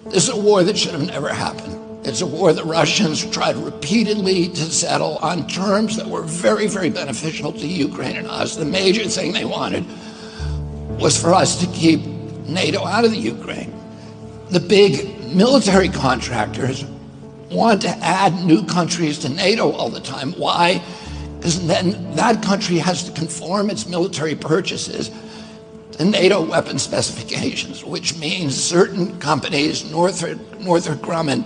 This is a war that should have never happened. It's a war the Russians tried repeatedly to settle on terms that were very, very beneficial to Ukraine and us. The major thing they wanted was for us to keep NATO out of the Ukraine. The big military contractors want to add new countries to NATO all the time. Why? Because then that country has to conform its military purchases to NATO weapon specifications, which means certain companies, Northrop Grumman,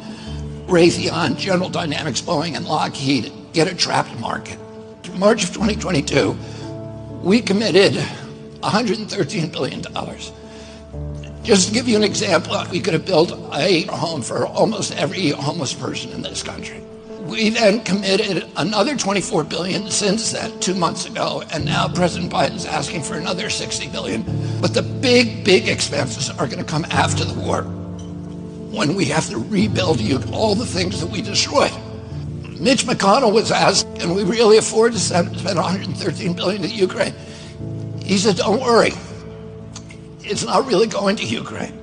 Raytheon, General Dynamics, Boeing, and Lockheed, get a trapped market. In March of 2022, we committed $113 billion. Just to give you an example, we could have built a home for almost every homeless person in this country. We then committed another $24 billion since then, 2 months ago, and now President Biden's asking for another $60 billion. But the big, big expenses are going to come after the war, when we have to rebuild all the things that we destroyed. Mitch McConnell was asked, can we really afford to spend $113 billion to Ukraine? He said, don't worry. It's not really going to Ukraine.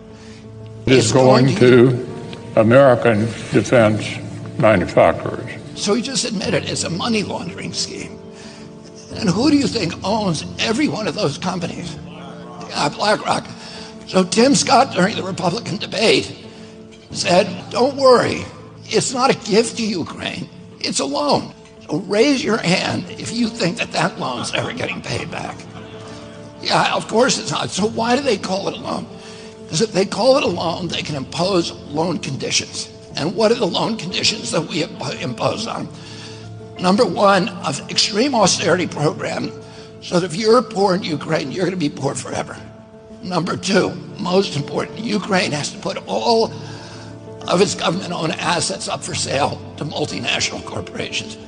It's going to American defense manufacturers. So he just admitted it's a money laundering scheme. And who do you think owns every one of those companies? BlackRock. So Tim Scott, during the Republican debate, said, don't worry, it's not a gift to Ukraine, it's a loan. So raise your hand if you think that that loan's ever getting paid back. Yeah, of course it's not. So why do they call it a loan? Because if they call it a loan, they can impose loan conditions. And what are the loan conditions that we impose on? Number one, an extreme austerity program, so that if you're poor in Ukraine, you're going to be poor forever. Number two, most important, Ukraine has to put all of its government-owned assets up for sale to multinational corporations,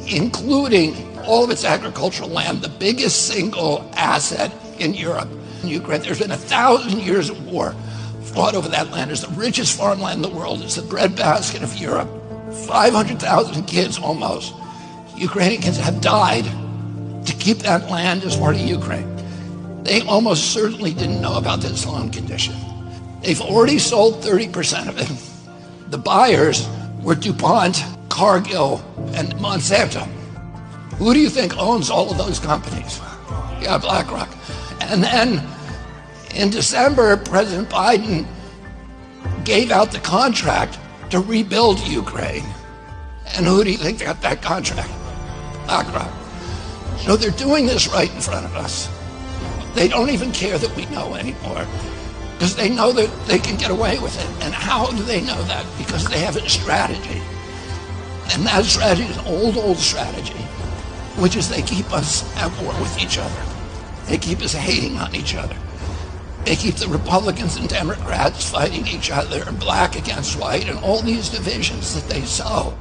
including all of its agricultural land, the biggest single asset in Europe. In Ukraine, there's been 1,000 years of war fought over that land. It's the richest farmland in the world. It's the breadbasket of Europe. 500,000 kids almost, Ukrainian kids, have died to keep that land as part of Ukraine. They almost certainly didn't know about this loan condition. They've already sold 30% of it. The buyers were DuPont, Cargill, and Monsanto. Who do you think owns all of those companies? Yeah, BlackRock. And then in December, President Biden gave out the contract to rebuild Ukraine. And who do you think got that contract? BlackRock. So they're doing this right in front of us. They don't even care that we know anymore, because they know that they can get away with it. And how do they know that? Because they have a strategy. And that strategy is an old strategy, which is they keep us at war with each other. They keep us hating on each other. They keep the Republicans and Democrats fighting each other, black against white, and all these divisions that they sow.